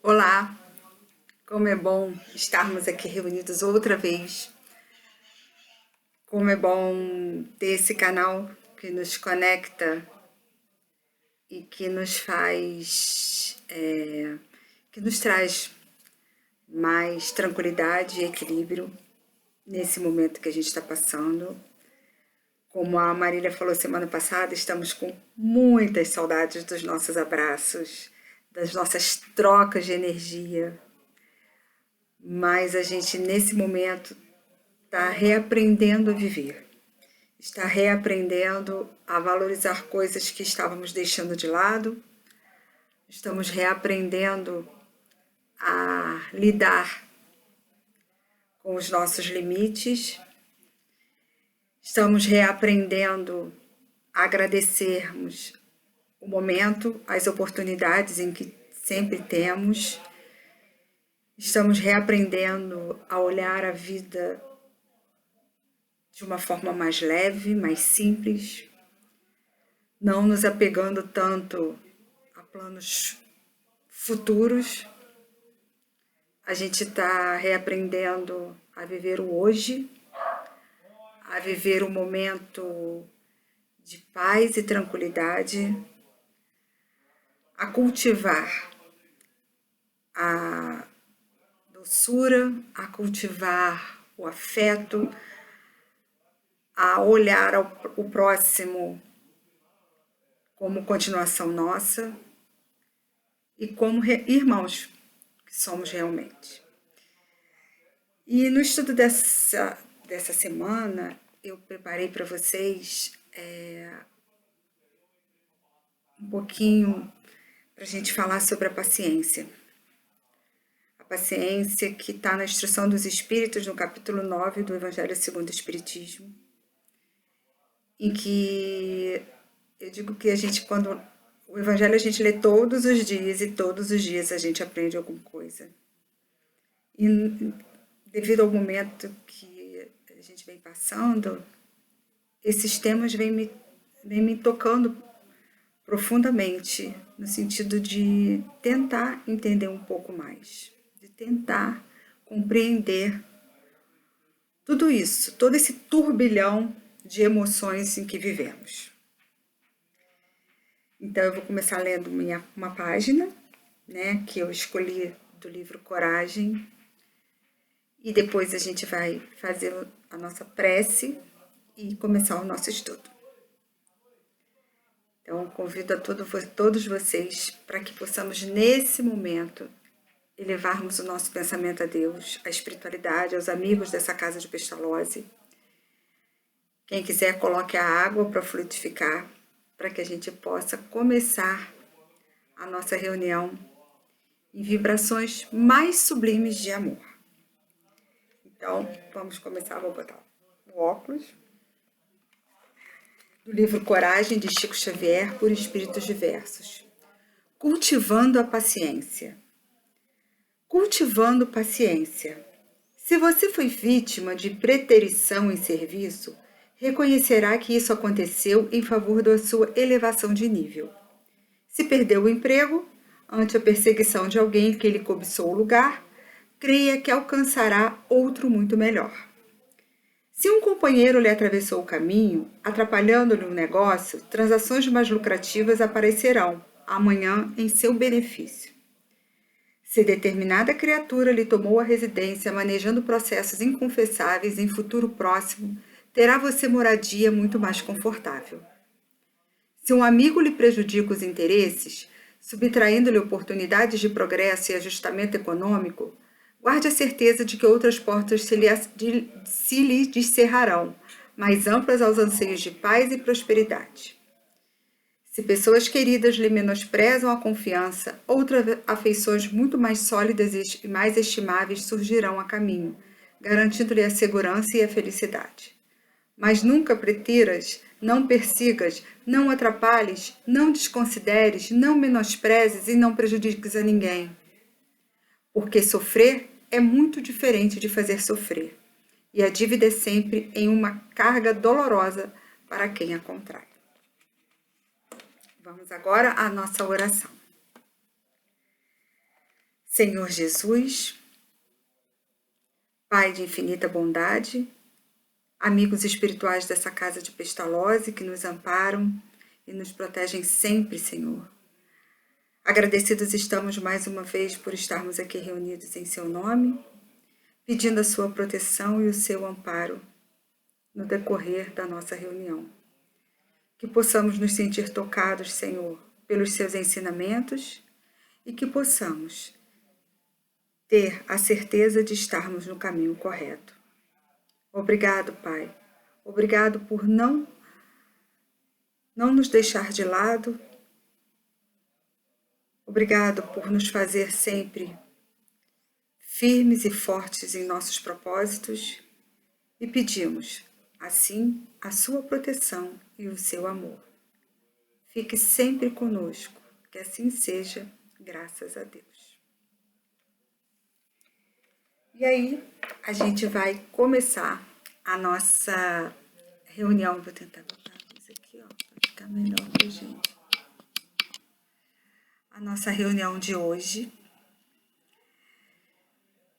Olá, como é bom estarmos aqui reunidos outra vez. Como é bom ter esse canal que nos conecta e que nos faz, que nos traz mais tranquilidade e equilíbrio nesse momento que a gente está passando. Como a Marília falou semana passada, estamos com muitas saudades dos nossos abraços, das nossas trocas de energia. Mas a gente, nesse momento, está reaprendendo a viver, está reaprendendo a valorizar coisas que estávamos deixando de lado, estamos reaprendendo a lidar com os nossos limites, estamos reaprendendo a agradecermos o momento, as oportunidades em que sempre temos, estamos reaprendendo a olhar a vida de uma forma mais leve, mais simples, não nos apegando tanto a planos futuros. A gente está reaprendendo a viver o hoje, a viver o momento de paz e tranquilidade, a cultivar a doçura, a cultivar o afeto, a olhar o próximo como continuação nossa e como irmãos que somos realmente. E no estudo dessa semana, eu preparei para vocês um pouquinho para a gente falar sobre a paciência. A paciência que está na Instrução dos Espíritos, no capítulo 9 do Evangelho segundo o Espiritismo, em que eu digo que a gente, quando o Evangelho a gente lê todos os dias e todos os dias a gente aprende alguma coisa. E devido ao momento que a gente vem passando, esses temas vêm me tocando profundamente, no sentido de tentar entender um pouco mais, de tentar compreender tudo isso, todo esse turbilhão de emoções em que vivemos. Então eu vou começar lendo uma página, né, que eu escolhi do livro Coragem, e depois a gente vai fazer a nossa prece e começar o nosso estudo. Então convido a todos vocês para que possamos nesse momento elevarmos o nosso pensamento a Deus, à espiritualidade, aos amigos dessa casa de Pestalozzi. Quem quiser, coloque a água para fluidificar, para que a gente possa começar a nossa reunião em vibrações mais sublimes de amor. Então, vamos começar. Vou botar o óculos. Do livro Coragem, de Chico Xavier, por Espíritos Diversos. Cultivando a paciência. Cultivando paciência. Se você foi vítima de preterição em serviço, reconhecerá que isso aconteceu em favor da sua elevação de nível. Se perdeu o emprego, ante a perseguição de alguém que lhe cobiçou o lugar, creia que alcançará outro muito melhor. Se um companheiro lhe atravessou o caminho, atrapalhando-lhe um negócio, transações mais lucrativas aparecerão amanhã em seu benefício. Se determinada criatura lhe tomou a residência manejando processos inconfessáveis em futuro próximo, terá você moradia muito mais confortável. Se um amigo lhe prejudica os interesses, subtraindo-lhe oportunidades de progresso e ajustamento econômico, guarde a certeza de que outras portas se lhe descerrarão, mais amplas aos anseios de paz e prosperidade. Se pessoas queridas lhe menosprezam a confiança, outras afeições muito mais sólidas e mais estimáveis surgirão a caminho, garantindo-lhe a segurança e a felicidade. Mas nunca pretiras, não persigas, não atrapalhes, não desconsideres, não menosprezes e não prejudiques a ninguém. Porque sofrer é muito diferente de fazer sofrer, e a dívida é sempre em uma carga dolorosa para quem a contrai. Vamos agora à nossa oração. Senhor Jesus, Pai de infinita bondade, amigos espirituais dessa casa de Pestalozzi que nos amparam e nos protegem sempre, Senhor. Agradecidos estamos mais uma vez por estarmos aqui reunidos em seu nome, pedindo a sua proteção e o seu amparo no decorrer da nossa reunião. Que possamos nos sentir tocados, Senhor, pelos seus ensinamentos e que possamos ter a certeza de estarmos no caminho correto. Obrigado, Pai. Obrigado por não nos deixar de lado. Obrigado por nos fazer sempre firmes e fortes em nossos propósitos e pedimos, assim, a sua proteção e o seu amor. Fique sempre conosco, que assim seja, graças a Deus. E aí, a gente vai começar a nossa reunião. Vou tentar botar a luz aqui, ó, para ficar melhor pra gente. A nossa reunião de hoje,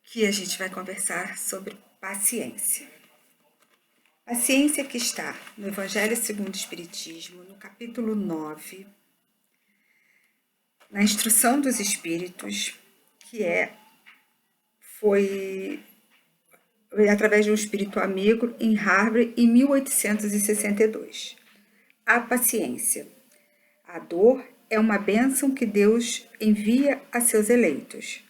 que a gente vai conversar sobre paciência. Paciência que está no Evangelho segundo o Espiritismo, no capítulo 9, na Instrução dos Espíritos, que foi através de um espírito amigo em Harvard em 1862. A paciência. A dor é uma bênção que Deus envia a seus eleitos.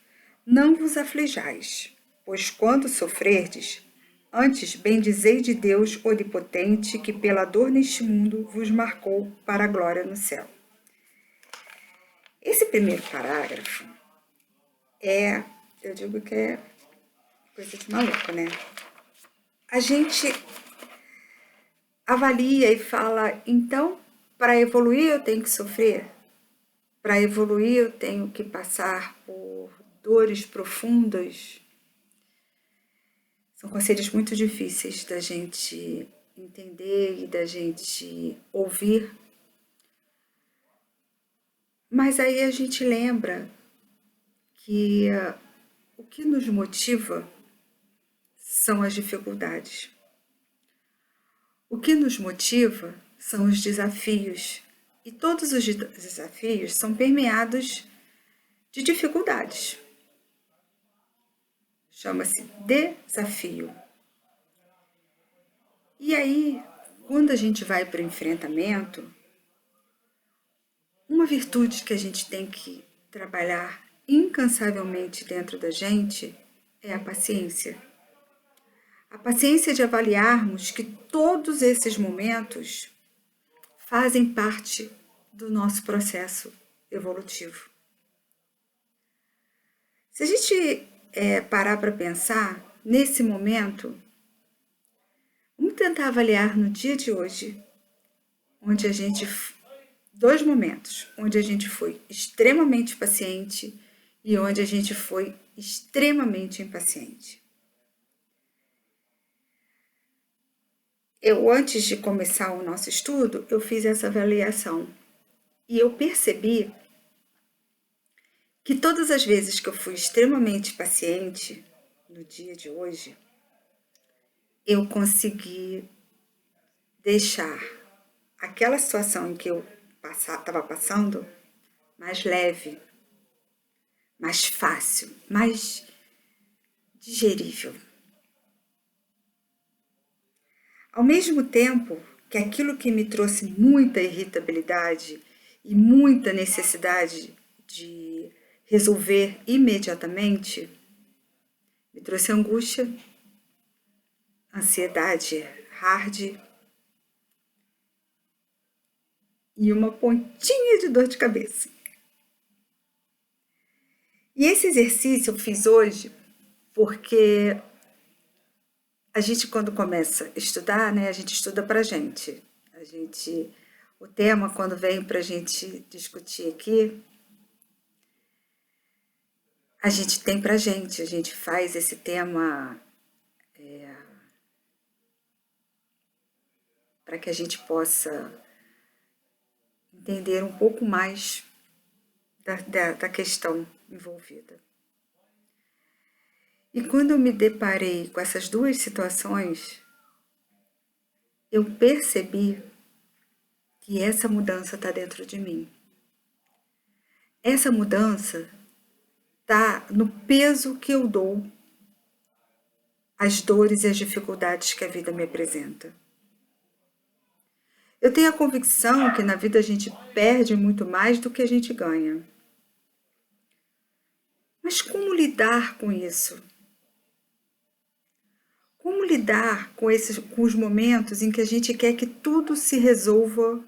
Não vos aflijais, pois quando sofrerdes, antes bendizei de Deus onipotente que pela dor neste mundo vos marcou para a glória no céu. Esse primeiro parágrafo eu digo que é coisa de maluco, né? A gente avalia e fala, então, para evoluir eu tenho que sofrer? Para evoluir eu tenho que passar por dores profundas? São conselhos muito difíceis da gente entender e da gente ouvir. Mas aí a gente lembra que o que nos motiva são as dificuldades. O que nos motiva são os desafios. E todos os desafios são permeados de dificuldades. Chama-se desafio. E aí, quando a gente vai para o enfrentamento, uma virtude que a gente tem que trabalhar incansavelmente dentro da gente é a paciência. A paciência de avaliarmos que todos esses momentos fazem parte do nosso processo evolutivo. Se a gente parar para pensar, nesse momento, vamos tentar avaliar no dia de hoje, dois momentos, onde a gente foi extremamente paciente e onde a gente foi extremamente impaciente. Antes de começar o nosso estudo, eu fiz essa avaliação e eu percebi que todas as vezes que eu fui extremamente paciente no dia de hoje, eu consegui deixar aquela situação em que eu estava passando mais leve, mais fácil, mais digerível. Ao mesmo tempo que aquilo que me trouxe muita irritabilidade e muita necessidade de resolver imediatamente, me trouxe angústia, ansiedade hard e uma pontinha de dor de cabeça. E esse exercício eu fiz hoje porque a gente, quando começa a estudar, né, a gente estuda pra gente. O tema, quando vem pra gente discutir aqui, a gente tem pra gente, a gente faz esse tema para que a gente possa entender um pouco mais da questão envolvida. E quando eu me deparei com essas duas situações, eu percebi que essa mudança está dentro de mim. Essa mudança está no peso que eu dou às dores e às dificuldades que a vida me apresenta. Eu tenho a convicção que na vida a gente perde muito mais do que a gente ganha. Mas como lidar com isso? Como lidar com os momentos em que a gente quer que tudo se resolva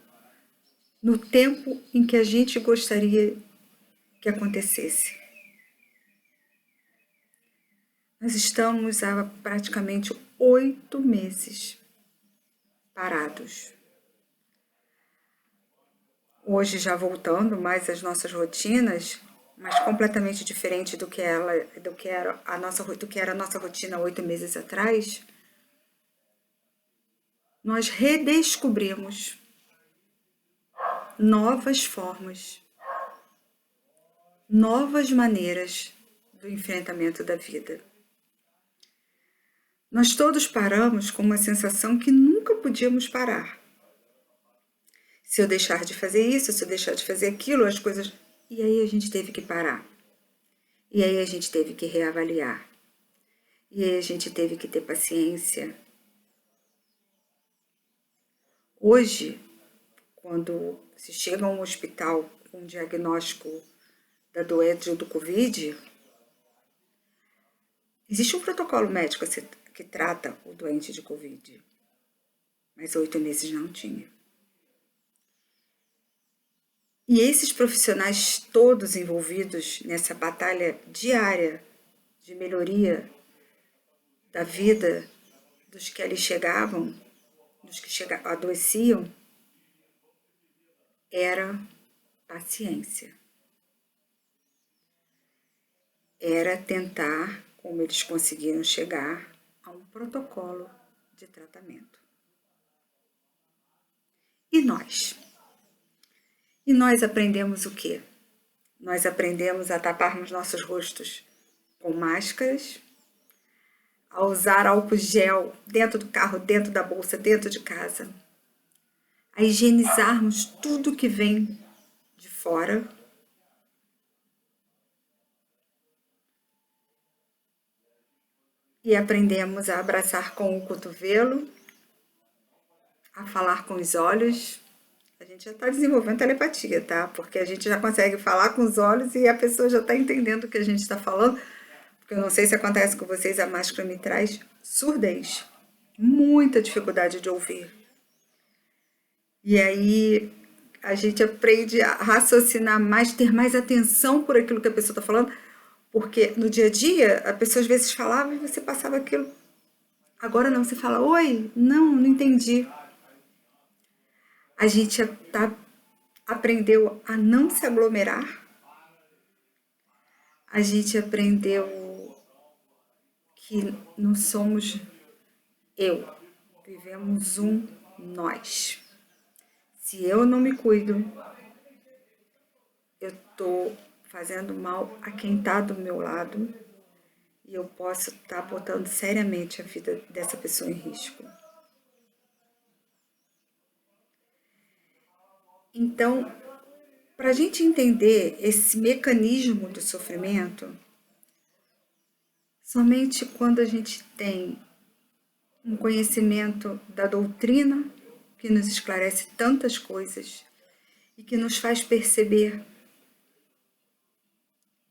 no tempo em que a gente gostaria que acontecesse? Nós estamos há praticamente 8 meses parados. Hoje já voltando mais às nossas rotinas, mas completamente diferente do que era a nossa rotina 8 meses atrás, nós redescobrimos novas formas, novas maneiras do enfrentamento da vida. Nós todos paramos com uma sensação que nunca podíamos parar. Se eu deixar de fazer isso, se eu deixar de fazer aquilo, as coisas... E aí a gente teve que parar. E aí a gente teve que reavaliar. E aí a gente teve que ter paciência. Hoje, quando se chega a um hospital com um diagnóstico da doença do Covid, existe um protocolo médico que trata o doente de Covid, mas 8 meses não tinha. E esses profissionais todos envolvidos nessa batalha diária de melhoria da vida dos que ali chegavam, dos que adoeciam, era paciência. Era tentar, como eles conseguiram chegar, a um protocolo de tratamento. E nós? E nós aprendemos o quê? Nós aprendemos a taparmos nossos rostos com máscaras, a usar álcool gel dentro do carro, dentro da bolsa, dentro de casa, a higienizarmos tudo que vem de fora. E aprendemos a abraçar com o cotovelo, a falar com os olhos. A gente já está desenvolvendo telepatia, tá? Porque a gente já consegue falar com os olhos e a pessoa já está entendendo o que a gente está falando. Porque eu não sei se acontece com vocês, a máscara me traz surdez. Muita dificuldade de ouvir. E aí a gente aprende a raciocinar mais, ter mais atenção por aquilo que a pessoa está falando. Porque no dia a dia, a pessoa às vezes falava e você passava aquilo. Agora não, você fala, oi, não entendi. A gente aprendeu a não se aglomerar. A gente aprendeu que não somos eu, vivemos um nós. Se eu não me cuido, eu estou fazendo mal a quem está do meu lado e eu posso estar botando seriamente a vida dessa pessoa em risco. Então, para a gente entender esse mecanismo do sofrimento, somente quando a gente tem um conhecimento da doutrina que nos esclarece tantas coisas e que nos faz perceber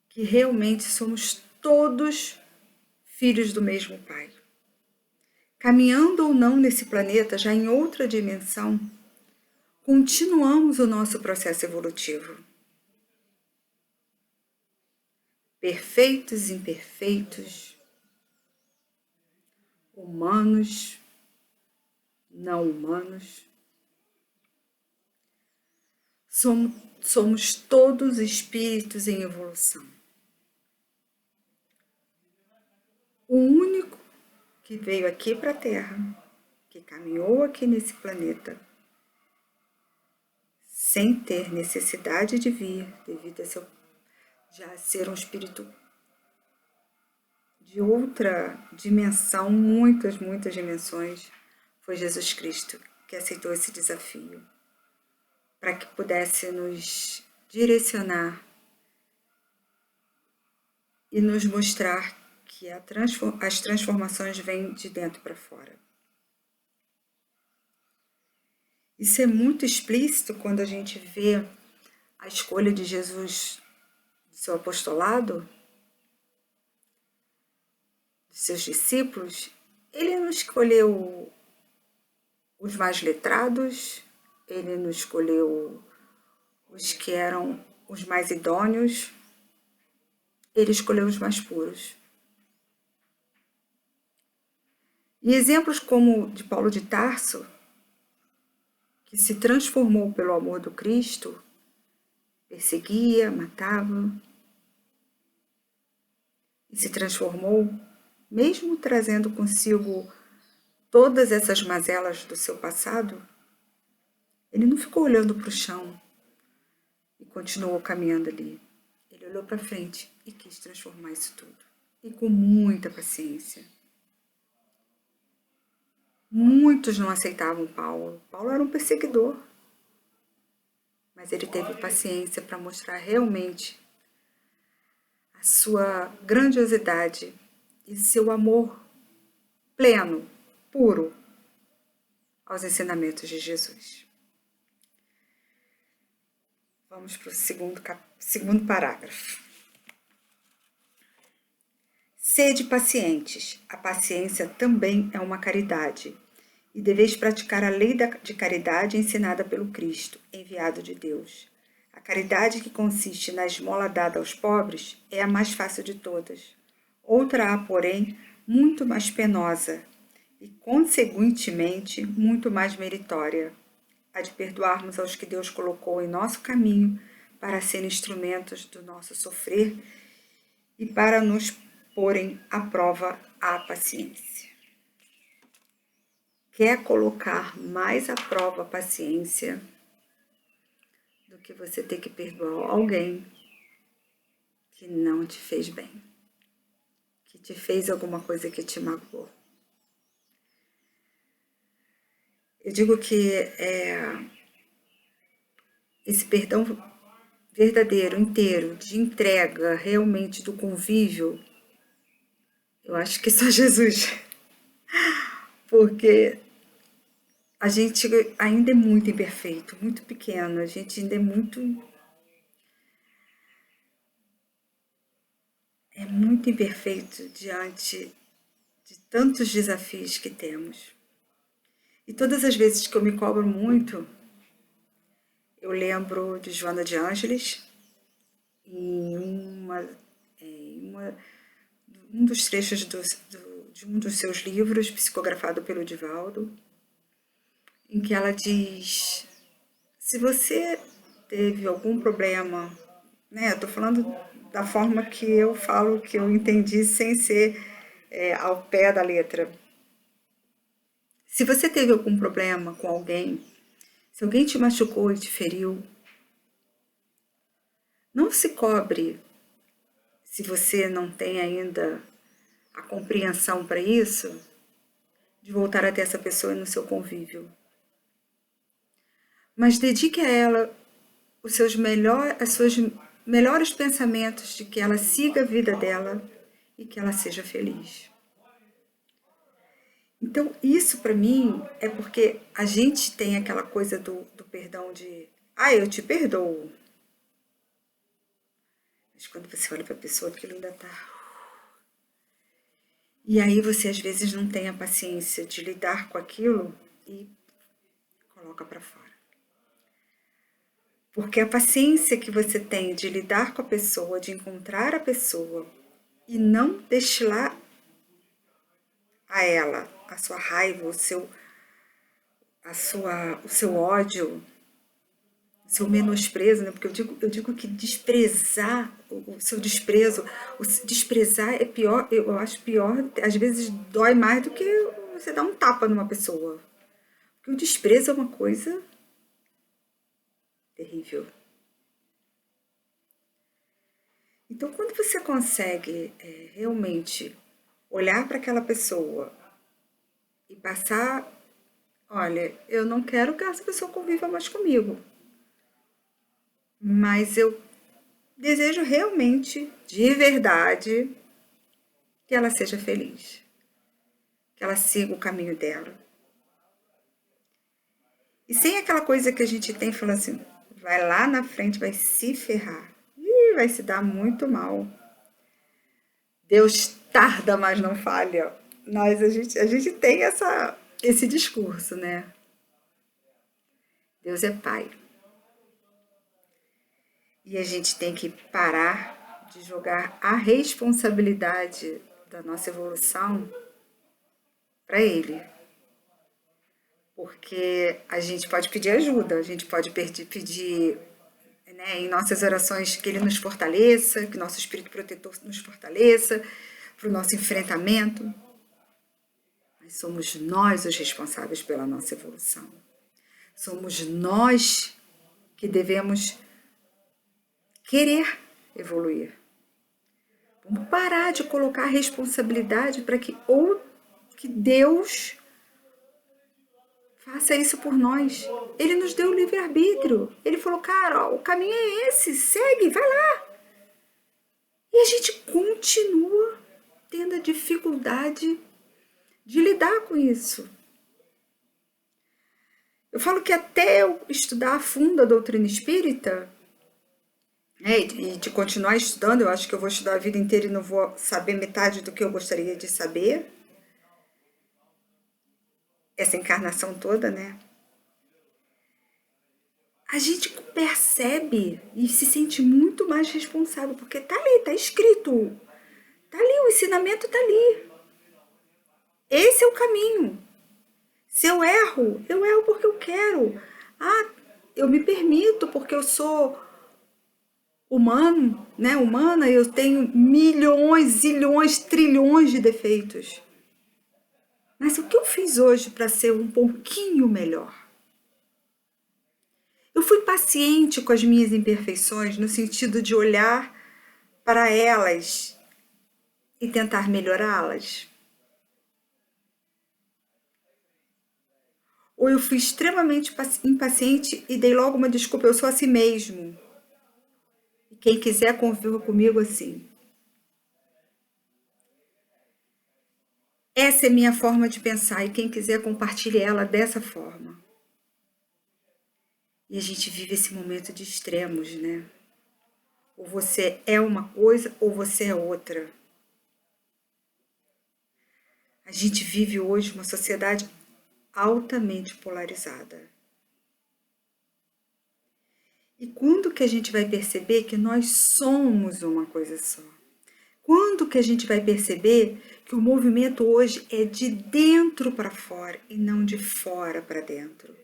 que realmente somos todos filhos do mesmo Pai. Caminhando ou não nesse planeta, já em outra dimensão, continuamos o nosso processo evolutivo. Perfeitos e imperfeitos, humanos, não humanos. Somos todos espíritos em evolução. O único que veio aqui para a Terra, que caminhou aqui nesse planeta, sem ter necessidade de vir, devido a já ser um espírito de outra dimensão, muitas dimensões, foi Jesus Cristo que aceitou esse desafio para que pudesse nos direcionar e nos mostrar que as transformações vêm de dentro para fora. Isso é muito explícito quando a gente vê a escolha de Jesus do seu apostolado, dos seus discípulos. Ele não escolheu os mais letrados, ele não escolheu os que eram os mais idôneos, ele escolheu os mais puros. E exemplos como de Paulo de Tarso, que se transformou pelo amor do Cristo, perseguia, matava, e se transformou, mesmo trazendo consigo todas essas mazelas do seu passado, ele não ficou olhando para o chão e continuou caminhando ali. Ele olhou para frente e quis transformar isso tudo. E com muita paciência. Muitos não aceitavam Paulo. Paulo era um perseguidor. Mas ele teve paciência para mostrar realmente a sua grandiosidade e seu amor pleno, puro, aos ensinamentos de Jesus. Vamos para o segundo parágrafo. Sede pacientes, a paciência também é uma caridade, e deveis praticar a lei de caridade ensinada pelo Cristo, enviado de Deus. A caridade que consiste na esmola dada aos pobres é a mais fácil de todas. Outra há, porém, muito mais penosa e, conseguintemente, muito mais meritória, a de perdoarmos aos que Deus colocou em nosso caminho para serem instrumentos do nosso sofrer e para nos porem à prova a paciência. Quer colocar mais à prova a paciência do que você ter que perdoar alguém que não te fez bem, que te fez alguma coisa que te magoou. Eu digo que esse perdão verdadeiro, inteiro, de entrega realmente do convívio, eu acho que só Jesus. Porque a gente ainda é muito imperfeito, muito pequeno, a gente ainda é muito imperfeito diante de tantos desafios que temos. E todas as vezes que eu me cobro muito, eu lembro de Joana de Ângeles, em um dos trechos de um dos seus livros, psicografado pelo Divaldo, em que ela diz: se você teve algum problema, né? Eu estou falando da forma que eu falo, que eu entendi, sem ser ao pé da letra. Se você teve algum problema com alguém, se alguém te machucou e te feriu, não se cobre, se você não tem ainda a compreensão para isso, de voltar até essa pessoa no seu convívio. Mas dedique a ela os seus melhores pensamentos de que ela siga a vida dela e que ela seja feliz. Então, isso para mim é porque a gente tem aquela coisa do perdão de, eu te perdoo. Mas quando você olha para a pessoa, aquilo ainda está. E aí você às vezes não tem a paciência de lidar com aquilo e coloca para fora. Porque a paciência que você tem de lidar com a pessoa, de encontrar a pessoa e não destilar a ela a sua raiva, o seu ódio, o seu menosprezo, né? Porque eu digo que desprezar, o seu desprezo, desprezar é pior, eu acho pior, às vezes dói mais do que você dar um tapa numa pessoa. Porque o desprezo é uma coisa terrível. Então, quando você consegue realmente olhar para aquela pessoa e passar, olha, eu não quero que essa pessoa conviva mais comigo, mas eu desejo realmente, de verdade, que ela seja feliz, que ela siga o caminho dela. E sem aquela coisa que a gente tem, falando assim, vai lá na frente, vai se ferrar. E vai se dar muito mal. Deus tarda, mas não falha. A gente tem esse discurso, né? Deus é pai. E a gente tem que parar de jogar a responsabilidade da nossa evolução para ele. Porque a gente pode pedir ajuda, a gente pode pedir, né, em nossas orações que ele nos fortaleça, que nosso espírito protetor nos fortaleça para o nosso enfrentamento. Mas somos nós os responsáveis pela nossa evolução. Somos nós que devemos querer evoluir. Vamos parar de colocar a responsabilidade para que Deus faça isso por nós. Ele nos deu o livre-arbítrio. Ele falou, cara, ó, o caminho é esse, segue, vai lá. E a gente continua tendo a dificuldade de lidar com isso. Eu falo que até eu estudar a fundo a doutrina espírita, né, e de continuar estudando, eu acho que eu vou estudar a vida inteira e não vou saber metade do que eu gostaria de saber. Essa encarnação toda, né? A gente percebe e se sente muito mais responsável, porque tá ali, tá escrito. Tá ali, o ensinamento tá ali. Esse é o caminho. Se eu erro porque eu quero. Ah, eu me permito porque eu sou humano, né? Humana, eu tenho milhões, zilhões, trilhões de defeitos. Mas o que eu fiz hoje para ser um pouquinho melhor? Eu fui paciente com as minhas imperfeições no sentido de olhar para elas e tentar melhorá-las? Ou eu fui extremamente impaciente e dei logo uma desculpa, eu sou assim mesmo. E quem quiser conviva comigo assim. Essa é minha forma de pensar e quem quiser compartilhe ela dessa forma. E a gente vive esse momento de extremos, né? Ou você é uma coisa ou você é outra. A gente vive hoje uma sociedade altamente polarizada. E quando que a gente vai perceber que nós somos uma coisa só? Quando que a gente vai perceber que o movimento hoje é de dentro para fora e não de fora para dentro?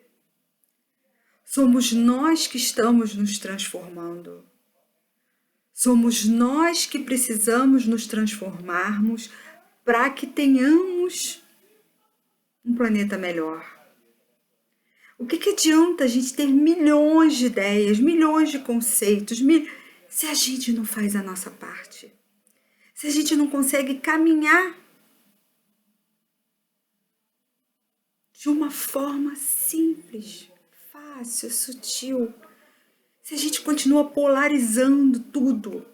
Somos nós que estamos nos transformando. Somos nós que precisamos nos transformarmos para que tenhamos um planeta melhor. O que adianta a gente ter milhões de ideias, milhões de conceitos, se a gente não faz a nossa parte? Se a gente não consegue caminhar de uma forma simples, fácil, sutil, se a gente continua polarizando tudo.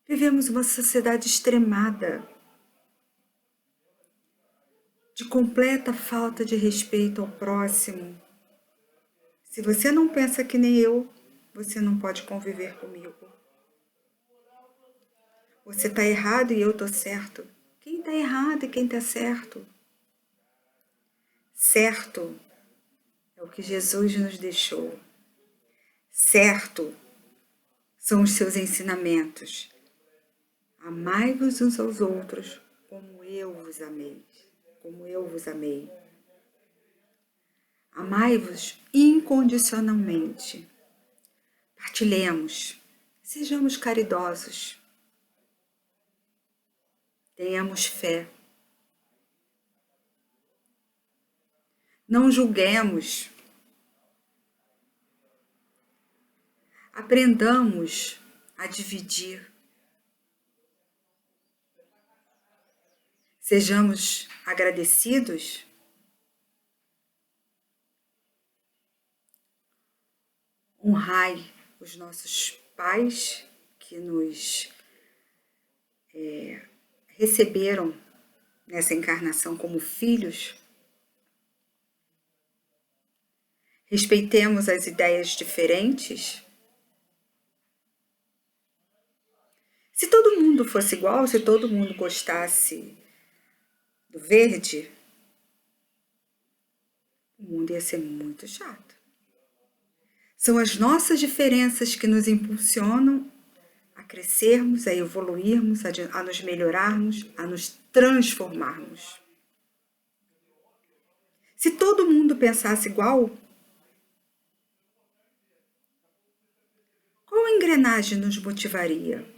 Vivemos uma sociedade extremada, de completa falta de respeito ao próximo. Se você não pensa que nem eu, você não pode conviver comigo. Você está errado e eu estou certo. Quem está errado e quem está certo? Certo é o que Jesus nos deixou. Certo são os seus ensinamentos. Amai-vos uns aos outros como eu vos amei. Como eu vos amei. Amai-vos incondicionalmente. Partilhemos. Sejamos caridosos. Tenhamos fé. Não julguemos. Aprendamos a dividir. Sejamos agradecidos. Honrai os nossos pais que nos receberam nessa encarnação como filhos. Respeitemos as ideias diferentes. Se todo mundo fosse igual, se todo mundo gostasse do verde, o mundo ia ser muito chato. São as nossas diferenças que nos impulsionam a crescermos, a evoluirmos, a nos melhorarmos, a nos transformarmos. Se todo mundo pensasse igual, qual engrenagem nos motivaria?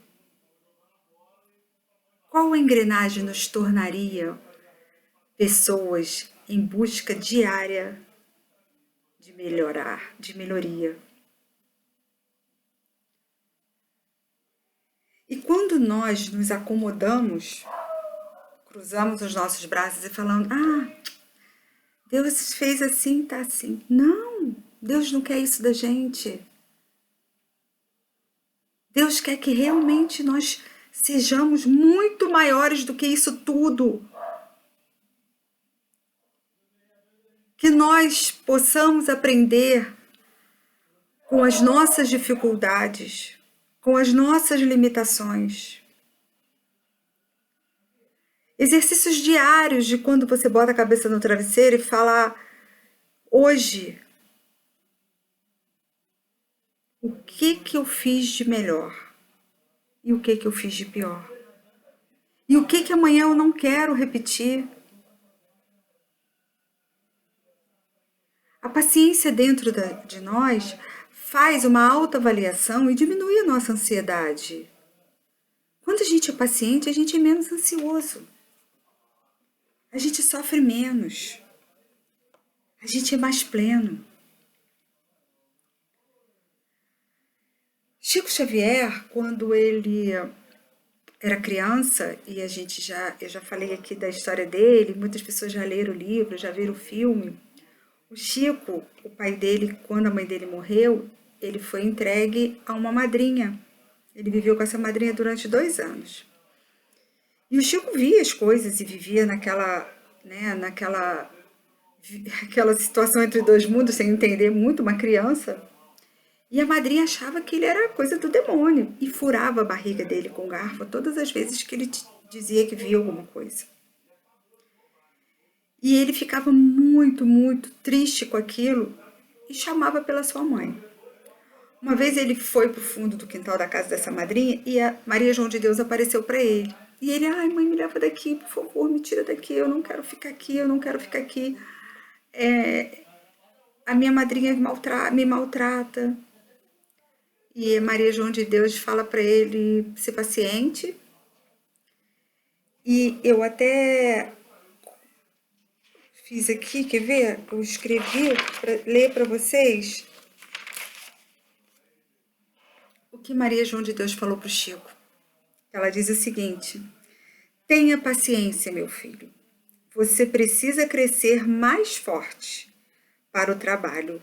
Qual engrenagem nos tornaria pessoas em busca diária de melhoria? E quando nós nos acomodamos, cruzamos os nossos braços e falamos, Deus fez assim, tá assim. Não, Deus não quer isso da gente. Deus quer que realmente nós sejamos muito maiores do que isso tudo. Que nós possamos aprender com as nossas dificuldades, com as nossas limitações. Exercícios diários de quando você bota a cabeça no travesseiro e fala, hoje, o que eu fiz de melhor? E o que eu fiz de pior? E o que amanhã eu não quero repetir? A paciência dentro de nós faz uma autoavaliação e diminui a nossa ansiedade. Quando a gente é paciente, a gente é menos ansioso. A gente sofre menos. A gente é mais pleno. Chico Xavier, quando ele era criança, e eu já falei aqui da história dele, muitas pessoas já leram o livro, já viram o filme. O Chico, o pai dele, quando a mãe dele morreu, ele foi entregue a uma madrinha. Ele viveu com essa madrinha durante 2 anos. E o Chico via as coisas e vivia naquela situação entre dois mundos, sem entender muito, uma criança. E a madrinha achava que ele era coisa do demônio e furava a barriga dele com garfo todas as vezes que ele dizia que via alguma coisa. E ele ficava muito, muito triste com aquilo e chamava pela sua mãe. Uma vez ele foi para o fundo do quintal da casa dessa madrinha e a Maria João de Deus apareceu para ele. E ele, mãe, me leva daqui, por favor, me tira daqui, eu não quero ficar aqui, eu não quero ficar aqui. A minha madrinha me maltrata. E Maria João de Deus fala para ele ser paciente. E eu até fiz aqui, quer ver? Eu escrevi para ler para vocês o que Maria João de Deus falou para o Chico. Ela diz o seguinte: tenha paciência, meu filho. Você precisa crescer mais forte para o trabalho.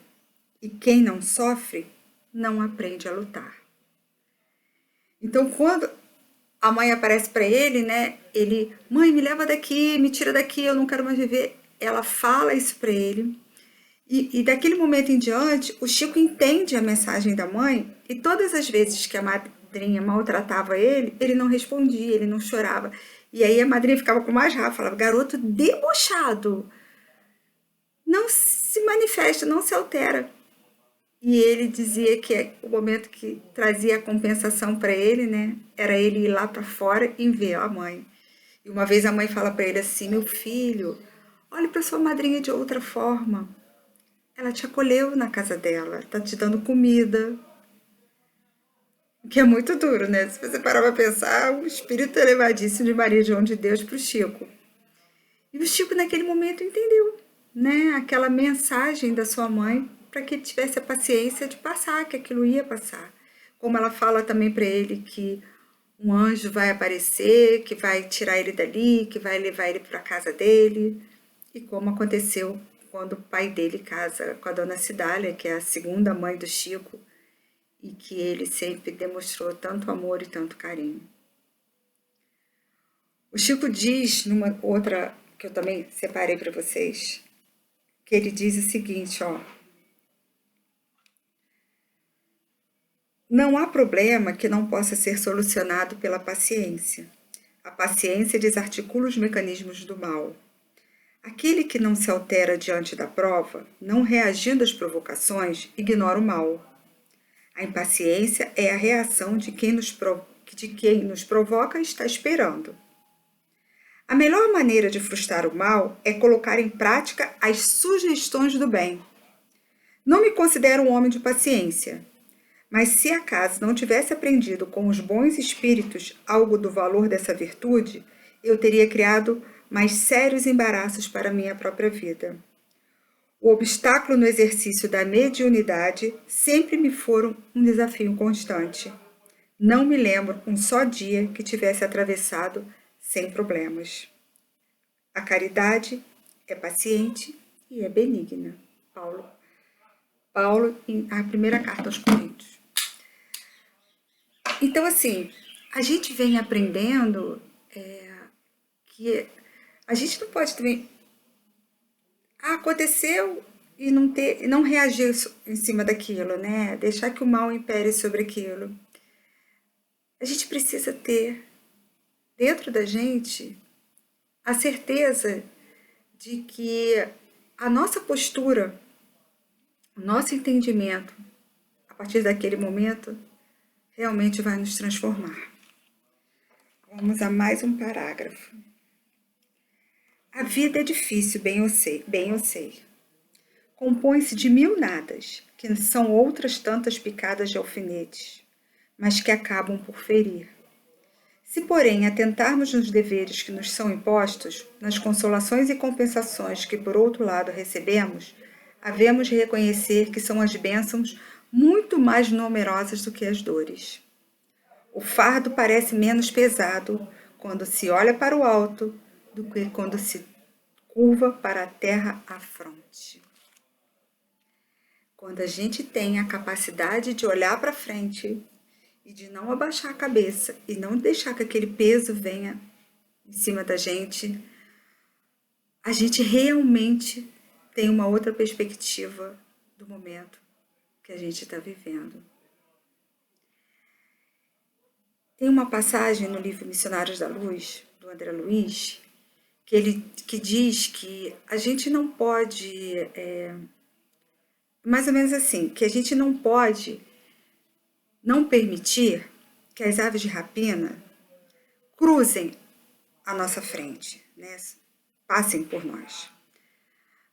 E quem não sofre, não aprende a lutar. Então, quando a mãe aparece para ele, né? Ele, mãe, me leva daqui, me tira daqui, eu não quero mais viver. Ela fala isso para ele. E daquele momento em diante, o Chico entende a mensagem da mãe. E todas as vezes que a madrinha maltratava ele, ele não respondia, ele não chorava. E aí a madrinha ficava com mais raiva, falava, garoto debochado, não se manifesta, não se altera. E ele dizia que o momento que trazia a compensação para ele, né, era ele ir lá para fora e ver a mãe. E uma vez a mãe fala para ele assim, meu filho, olhe para sua madrinha de outra forma. Ela te acolheu na casa dela, está te dando comida. Que é muito duro, né? Se você parar para pensar, o espírito elevadíssimo de Maria João de Deus para o Chico. E o Chico naquele momento entendeu, né, aquela mensagem da sua mãe, para que ele tivesse a paciência de passar, que aquilo ia passar. Como ela fala também para ele que um anjo vai aparecer, que vai tirar ele dali, que vai levar ele para a casa dele, e como aconteceu quando o pai dele casa com a dona Cidália, que é a segunda mãe do Chico, e que ele sempre demonstrou tanto amor e tanto carinho. O Chico diz, numa outra que eu também separei para vocês, que ele diz o seguinte, ó: não há problema que não possa ser solucionado pela paciência. A paciência desarticula os mecanismos do mal. Aquele que não se altera diante da prova, não reagindo às provocações, ignora o mal. A impaciência é a reação de quem nos provoca e está esperando. A melhor maneira de frustrar o mal é colocar em prática as sugestões do bem. Não me considero um homem de paciência, mas se acaso não tivesse aprendido com os bons espíritos algo do valor dessa virtude, eu teria criado mais sérios embaraços para minha própria vida. O obstáculo no exercício da mediunidade sempre me foram um desafio constante. Não me lembro um só dia que tivesse atravessado sem problemas. A caridade é paciente e é benigna. Paulo, em a primeira carta aos Coríntios. Então, assim, a gente vem aprendendo que a gente não pode também. Aconteceu e não reagir em cima daquilo, né? Deixar que o mal impere sobre aquilo. A gente precisa ter dentro da gente a certeza de que a nossa postura, o nosso entendimento, a partir daquele momento, realmente vai nos transformar. Vamos a mais um parágrafo. A vida é difícil, bem eu sei. Compõe-se de 1000 nadas, que são outras tantas picadas de alfinetes, mas que acabam por ferir. Se, porém, atentarmos nos deveres que nos são impostos, nas consolações e compensações que, por outro lado, recebemos, havemos de reconhecer que são as bênçãos muito mais numerosas do que as dores. O fardo parece menos pesado quando se olha para o alto do que quando se curva para a terra à fronte. Quando a gente tem a capacidade de olhar para frente e de não abaixar a cabeça e não deixar que aquele peso venha em cima da gente, a gente realmente tem uma outra perspectiva do momento que a gente está vivendo. Tem uma passagem no livro Missionários da Luz, do André Luiz, que diz que a gente não pode, mais ou menos assim, que a gente não pode não permitir que as aves de rapina cruzem à nossa frente, né? Passem por nós.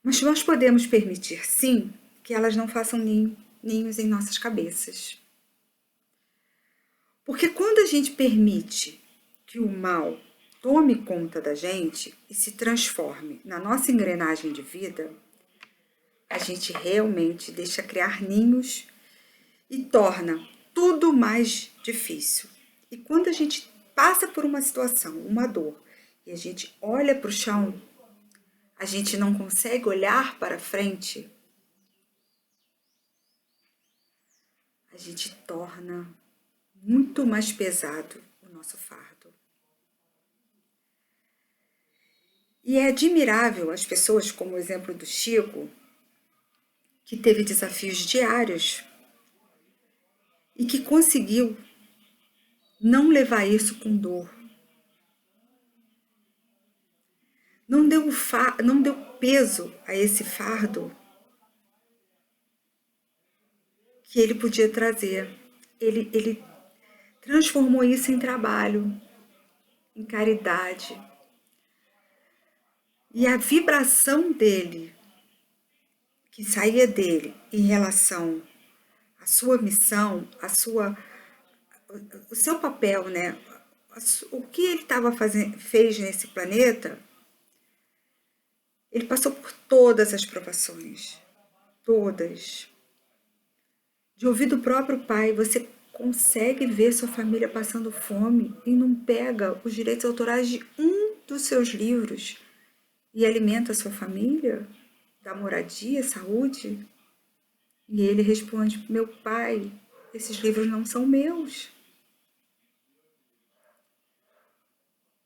Mas nós podemos permitir, sim, que elas não façam ninhos em nossas cabeças. Porque quando a gente permite que o mal tome conta da gente e se transforme na nossa engrenagem de vida, a gente realmente deixa criar ninhos e torna tudo mais difícil. E quando a gente passa por uma situação, uma dor, e a gente olha para o chão, a gente não consegue olhar para frente, a gente torna muito mais pesado o nosso fardo. E é admirável as pessoas, como o exemplo do Chico, que teve desafios diários e que conseguiu não levar isso com dor. Não deu peso a esse fardo que ele podia trazer. Ele transformou isso em trabalho, em caridade. E a vibração dele, que saía dele em relação à sua missão, o seu papel, né? O que ele fez nesse planeta, ele passou por todas as provações, todas. De ouvir do próprio pai, você consegue ver sua família passando fome e não pega os direitos autorais de um dos seus livros e alimenta a sua família? Dá moradia, saúde? E ele responde: meu pai, esses livros não são meus.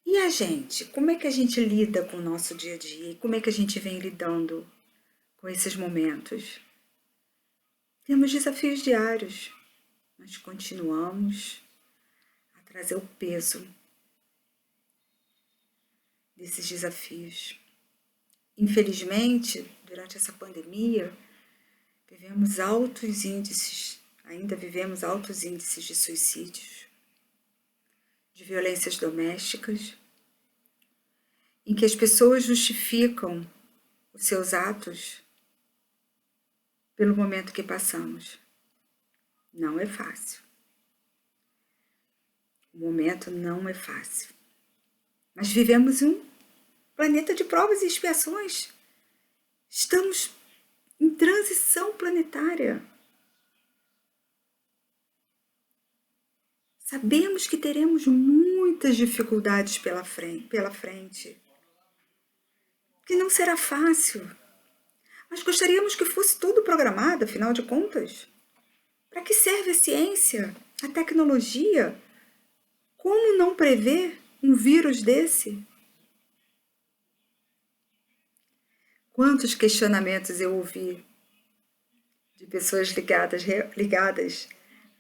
E a gente? Como é que a gente lida com o nosso dia a dia? E como é que a gente vem lidando com esses momentos? Temos desafios diários, mas continuamos a trazer o peso desses desafios. Infelizmente, durante essa pandemia, ainda vivemos altos índices de suicídios, de violências domésticas, em que as pessoas justificam os seus atos pelo momento que passamos. Não é fácil. O momento não é fácil. Mas vivemos um planeta de provas e expiações. Estamos em transição planetária. Sabemos que teremos muitas dificuldades pela frente, que não será fácil, mas gostaríamos que fosse tudo programado, afinal de contas. Para que serve a ciência, a tecnologia? Como não prever um vírus desse? Quantos questionamentos eu ouvi de pessoas ligadas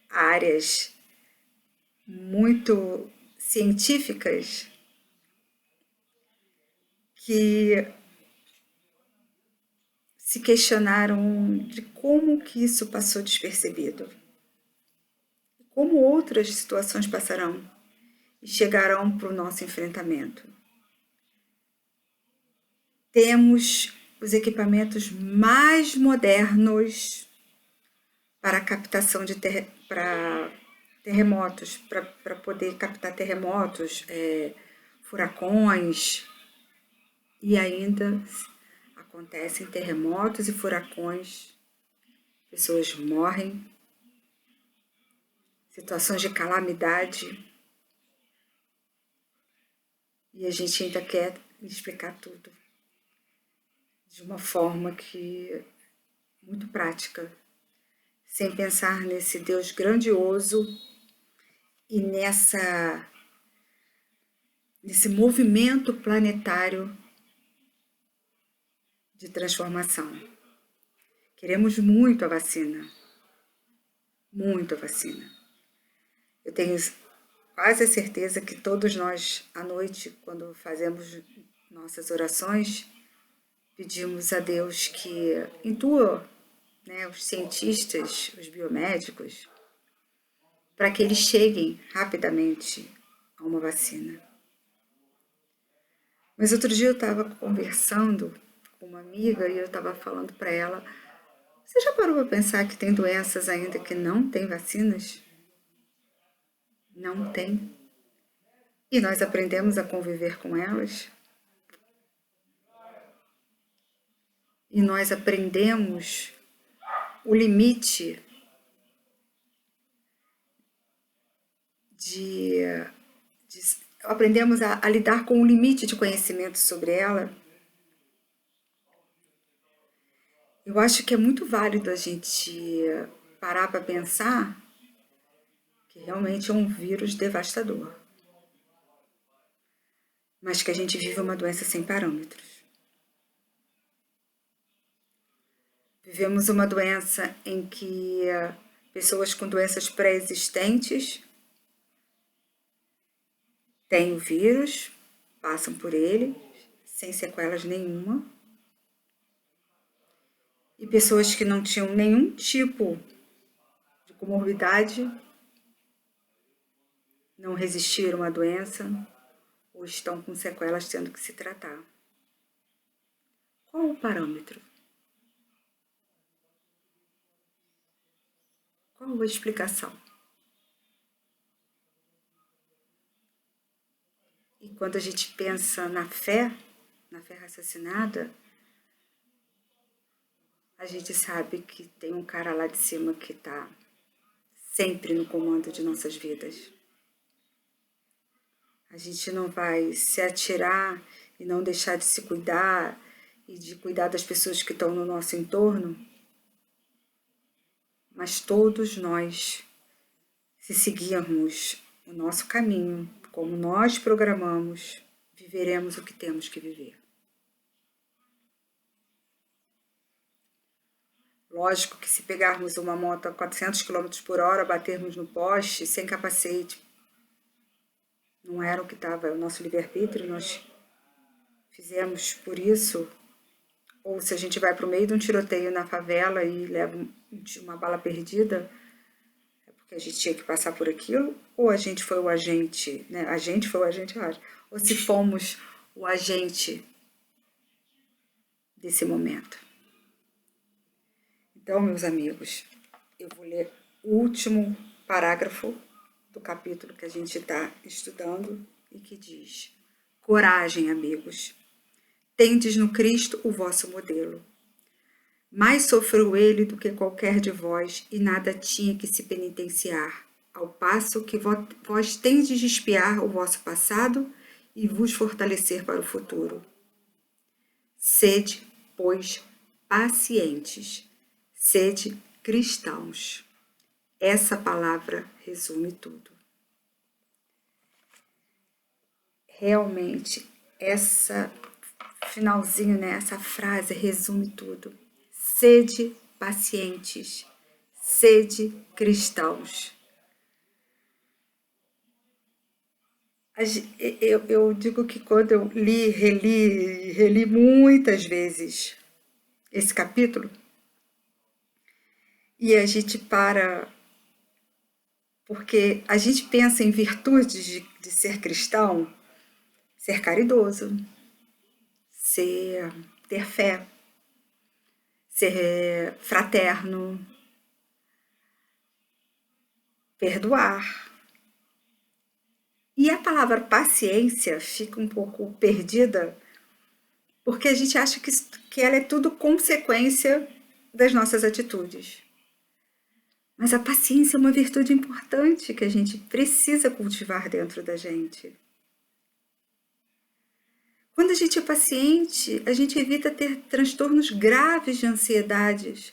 a áreas muito científicas que se questionaram de como que isso passou despercebido, como outras situações passarão e chegarão para o nosso enfrentamento. Temos os equipamentos mais modernos para a captação de terremotos, para poder captar terremotos, furacões, e ainda acontecem terremotos e furacões, pessoas morrem, situações de calamidade, e a gente ainda quer explicar tudo de uma forma que muito prática, sem pensar nesse Deus grandioso e nesse movimento planetário de transformação. Queremos muito a vacina. Muito a vacina. Eu tenho quase a certeza que todos nós, à noite, quando fazemos nossas orações, pedimos a Deus que intua, os cientistas, os biomédicos, para que eles cheguem rapidamente a uma vacina. Mas outro dia eu estava conversando com uma amiga e eu estava falando para ela: você já parou para pensar que tem doenças ainda que não têm vacinas? Não tem. E nós aprendemos a conviver com elas? E nós aprendemos o limite aprendemos a lidar com o limite de conhecimento sobre ela? Eu acho que é muito válido a gente parar para pensar que realmente é um vírus devastador, mas que a gente vive uma doença sem parâmetros. Vivemos uma doença em que pessoas com doenças pré-existentes têm o vírus, passam por ele, sem sequelas nenhuma. E pessoas que não tinham nenhum tipo de comorbidade não resistiram à doença ou estão com sequelas tendo que se tratar. Qual o parâmetro? Qual a explicação? E quando a gente pensa na fé raciocinada, a gente sabe que tem um cara lá de cima que está sempre no comando de nossas vidas. A gente não vai se atirar e não deixar de se cuidar e de cuidar das pessoas que estão no nosso entorno, mas todos nós, se seguirmos o nosso caminho, como nós programamos, viveremos o que temos que viver. Lógico que se pegarmos uma moto a 400 km por hora, batermos no poste sem capacete, não era o que estava, o nosso livre-arbítrio, nós fizemos por isso. Ou se a gente vai para o meio de um tiroteio na favela e leva uma bala perdida, é porque a gente tinha que passar por aquilo, ou a gente foi o agente, né? A gente foi o agente, ou se fomos o agente desse momento. Então, meus amigos, eu vou ler o último parágrafo do capítulo que a gente está estudando e que diz: coragem, amigos. Tendes no Cristo o vosso modelo. Mais sofreu ele do que qualquer de vós, e nada tinha que se penitenciar, ao passo que vós tendes de espiar o vosso passado e vos fortalecer para o futuro. Sede, pois, pacientes, sede cristãos. Essa palavra resume tudo. Realmente, essa finalzinho, né? Essa frase resume tudo. Sede pacientes, sede cristãos. Eu digo que quando eu reli muitas vezes esse capítulo, e a gente para, porque a gente pensa em virtudes de ser cristão, ser caridoso, ter fé, ser fraterno, perdoar. E a palavra paciência fica um pouco perdida, porque a gente acha que ela é tudo consequência das nossas atitudes. Mas a paciência é uma virtude importante que a gente precisa cultivar dentro da gente. Quando a gente é paciente, a gente evita ter transtornos graves de ansiedade,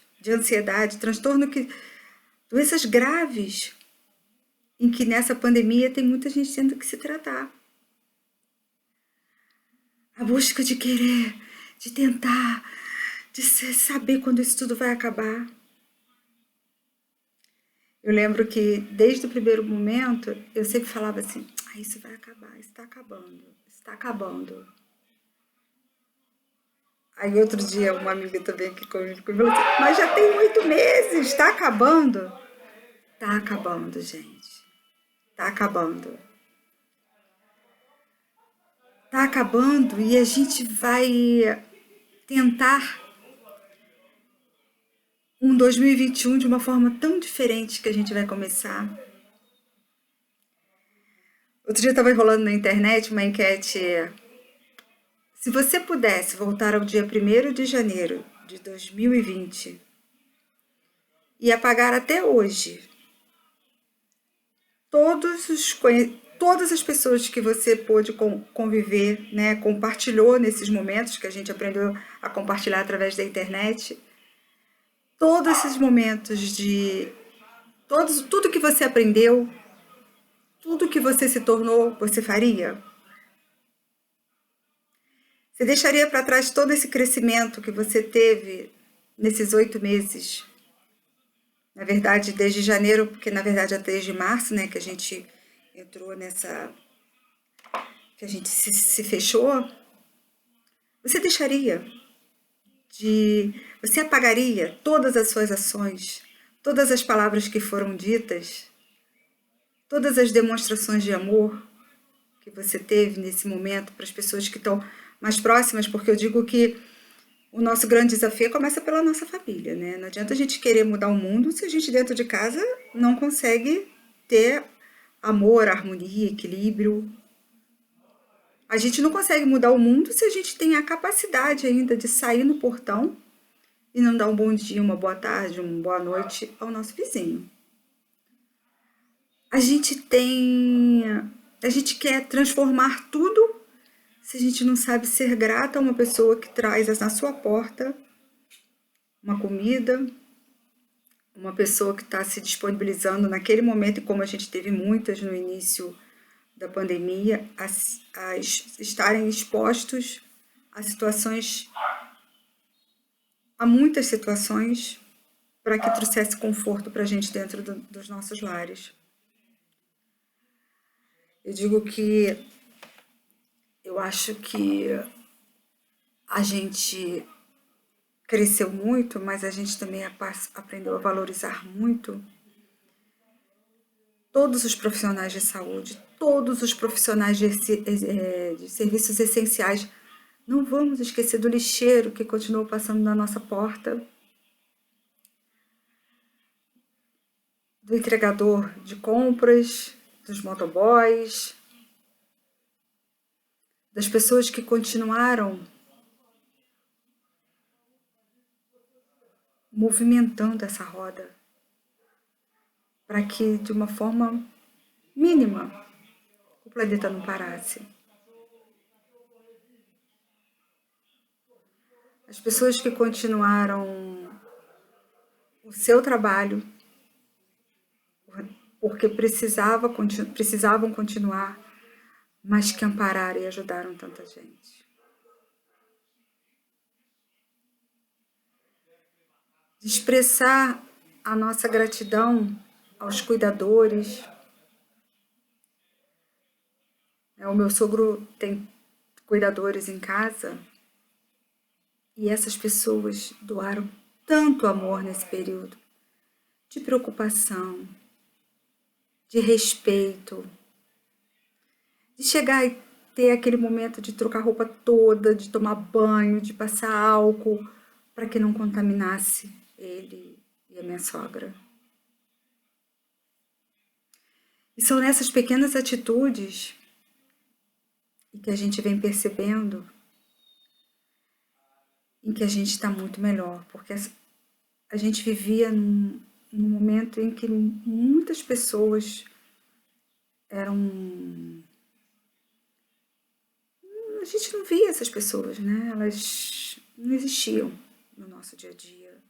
doenças graves, em que nessa pandemia tem muita gente tendo que se tratar. A busca de querer, de tentar, de saber quando isso tudo vai acabar. Eu lembro que desde o primeiro momento eu sempre falava assim: isso vai acabar, está acabando, está acabando. Aí outro dia uma amiga também aqui comigo falou assim: mas já tem 8 meses, está acabando? Está acabando, gente. Está acabando. Está acabando e a gente vai tentar um 2021 de uma forma tão diferente que a gente vai começar. Outro dia estava rolando na internet uma enquete. Se você pudesse voltar ao dia 1º de janeiro de 2020 e apagar até hoje todas as pessoas que você pôde conviver, né, compartilhou nesses momentos que a gente aprendeu a compartilhar através da internet, todos esses momentos tudo que você aprendeu, tudo que você se tornou, você faria? Você deixaria para trás todo esse crescimento que você teve nesses 8 meses? Na verdade, desde janeiro, porque na verdade é desde março, né, que a gente entrou que a gente se fechou. Você deixaria você apagaria todas as suas ações, todas as palavras que foram ditas, todas as demonstrações de amor que você teve nesse momento para as pessoas que estão mais próximas, porque eu digo que o nosso grande desafio começa pela nossa família, né? Não adianta a gente querer mudar o mundo se a gente dentro de casa não consegue ter amor, harmonia, equilíbrio. A gente não consegue mudar o mundo se a gente tem a capacidade ainda de sair no portão e não dar um bom dia, uma boa tarde, uma boa noite ao nosso vizinho. A gente quer transformar tudo se a gente não sabe ser grata a uma pessoa que traz na sua porta uma comida, uma pessoa que está se disponibilizando naquele momento, e como a gente teve muitas no início da pandemia, a estarem expostos a situações, a muitas situações, para que trouxesse conforto para a gente dentro dos nossos lares. Eu digo que eu acho que a gente cresceu muito, mas a gente também aprendeu a valorizar muito todos os profissionais de saúde, todos os profissionais de serviços essenciais. Não vamos esquecer do lixeiro que continuou passando na nossa porta, do entregador de compras, dos motoboys, das pessoas que continuaram movimentando essa roda para que, de uma forma mínima, o planeta não parasse. As pessoas que continuaram o seu trabalho porque precisavam continuar, mas que ampararam e ajudaram tanta gente. De expressar a nossa gratidão aos cuidadores. O meu sogro tem cuidadores em casa e essas pessoas doaram tanto amor nesse período de preocupação, de respeito, de chegar e ter aquele momento de trocar a roupa toda, de tomar banho, de passar álcool para que não contaminasse ele e a minha sogra. E são nessas pequenas atitudes que a gente vem percebendo em que a gente está muito melhor, porque a gente vivia num momento em que muitas pessoas eram... A gente não via essas pessoas, né? Elas não existiam no nosso dia a dia.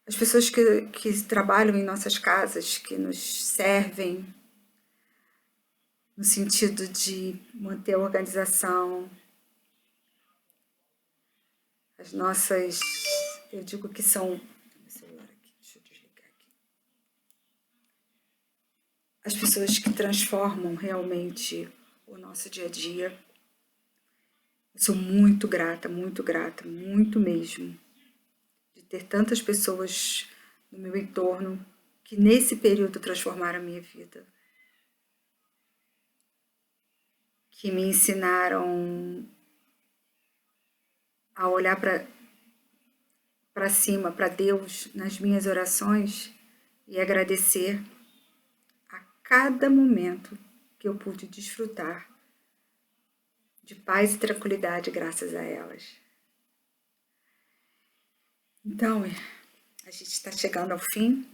As pessoas que trabalham em nossas casas, que nos servem, no sentido de manter a organização, as nossas, eu digo que são... Meu celular aqui, deixa eu desligar aqui. As pessoas que transformam realmente o nosso dia a dia. Eu sou muito grata, muito mesmo, de ter tantas pessoas no meu entorno que nesse período transformaram a minha vida. Que me ensinaram a olhar para cima, para Deus, nas minhas orações e agradecer a cada momento que eu pude desfrutar de paz e tranquilidade graças a elas. Então, a gente está chegando ao fim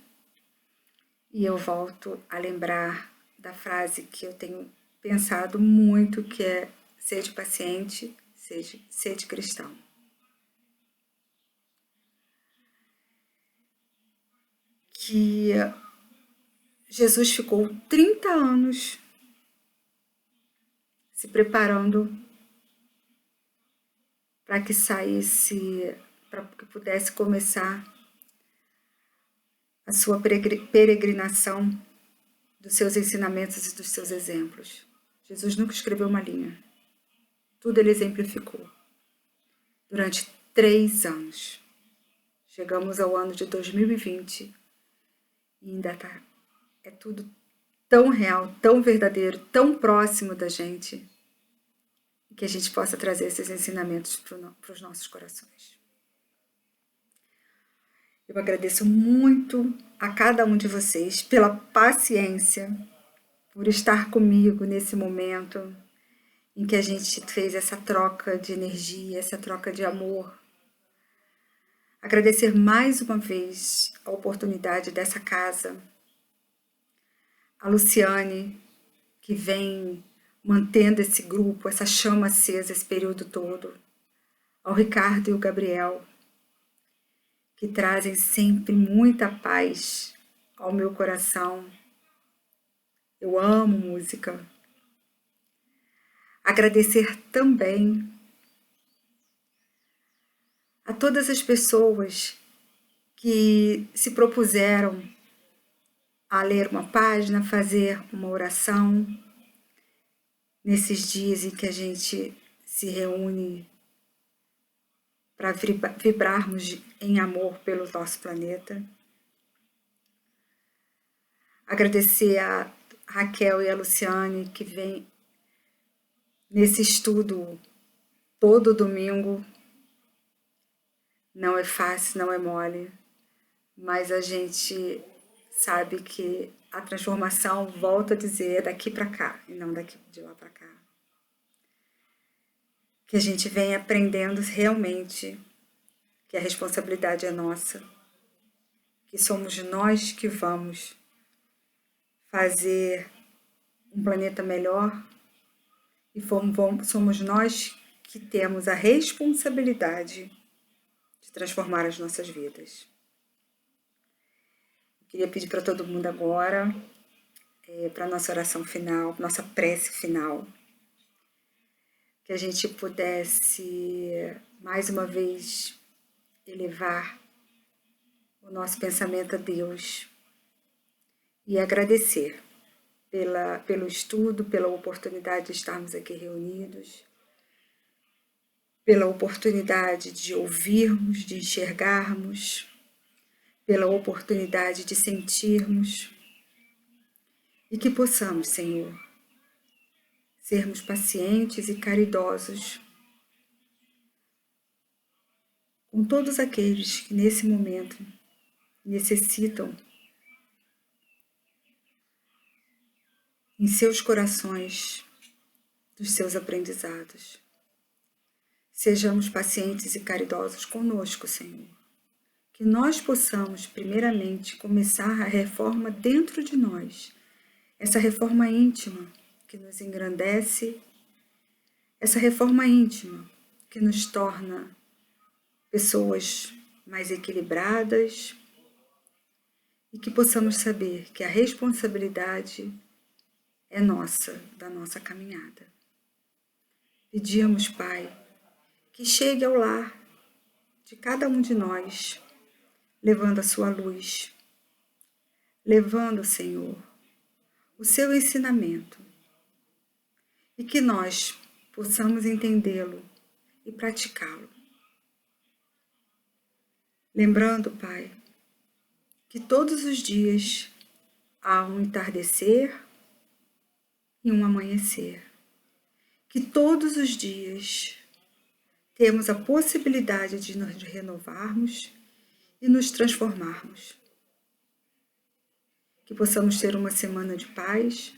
e eu volto a lembrar da frase que eu tenho pensado muito, que é: sede paciente, sede cristão. Que Jesus ficou 30 anos se preparando para que saísse, para que pudesse começar a sua peregrinação dos seus ensinamentos e dos seus exemplos. Jesus nunca escreveu uma linha. Tudo ele exemplificou. Durante 3 anos. Chegamos ao ano de 2020 e ainda é tudo tão real, tão verdadeiro, tão próximo da gente, que a gente possa trazer esses ensinamentos para os nossos corações. Eu agradeço muito a cada um de vocês pela paciência, por estar comigo nesse momento em que a gente fez essa troca de energia, essa troca de amor. Agradecer mais uma vez a oportunidade dessa casa. a Luciane, que vem mantendo esse grupo, essa chama acesa esse período todo, ao Ricardo e o Gabriel, que trazem sempre muita paz ao meu coração. Eu amo música. Agradecer também a todas as pessoas que se propuseram a ler uma página, fazer uma oração, nesses dias em que a gente se reúne para vibrarmos em amor pelo nosso planeta. Agradecer a Raquel e a Luciane, que vem nesse estudo todo domingo. Não é fácil, não é mole, mas a gente sabe que a transformação, volto a dizer, é daqui para cá e não daqui de lá para cá. Que a gente vem aprendendo realmente que a responsabilidade é nossa, que somos nós que vamos fazer um planeta melhor e somos nós que temos a responsabilidade de transformar as nossas vidas. Eu queria pedir para todo mundo agora, para a nossa oração final, nossa prece final, que a gente pudesse, mais uma vez, elevar o nosso pensamento a Deus e agradecer pelo estudo, pela oportunidade de estarmos aqui reunidos, pela oportunidade de ouvirmos, de enxergarmos, pela oportunidade de sentirmos e que possamos, Senhor, sermos pacientes e caridosos com todos aqueles que nesse momento necessitam em seus corações dos seus aprendizados. Sejamos pacientes e caridosos conosco, Senhor. Que nós possamos, primeiramente, começar a reforma dentro de nós, essa reforma íntima que nos engrandece, essa reforma íntima que nos torna pessoas mais equilibradas e que possamos saber que a responsabilidade é nossa, da nossa caminhada. Pedimos, Pai, que chegue ao lar de cada um de nós, levando a sua luz, levando, Senhor, o seu ensinamento, e que nós possamos entendê-lo e praticá-lo. Lembrando, Pai, que todos os dias há um entardecer e um amanhecer. Que todos os dias temos a possibilidade de nos renovarmos e nos transformarmos. Que possamos ter uma semana de paz,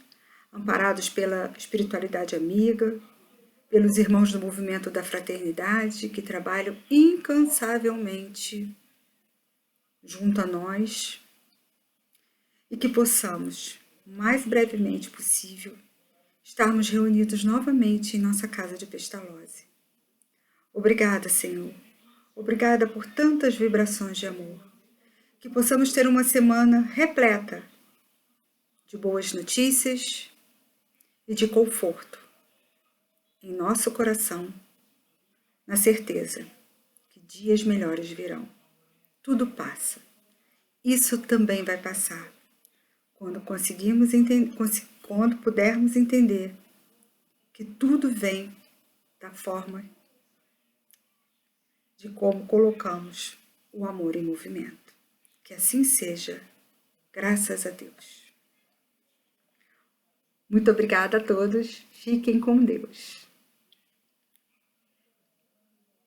amparados pela espiritualidade amiga, pelos irmãos do movimento da fraternidade que trabalham incansavelmente junto a nós, e que possamos, o mais brevemente possível, estarmos reunidos novamente em nossa casa de Pestalozzi. Obrigada, Senhor. Obrigada por tantas vibrações de amor. Que possamos ter uma semana repleta de boas notícias e de conforto em nosso coração, na certeza que dias melhores virão. Tudo passa. Isso também vai passar quando quando pudermos entender que tudo vem da forma de como colocamos o amor em movimento. Que assim seja, graças a Deus. Muito obrigada a todos. Fiquem com Deus.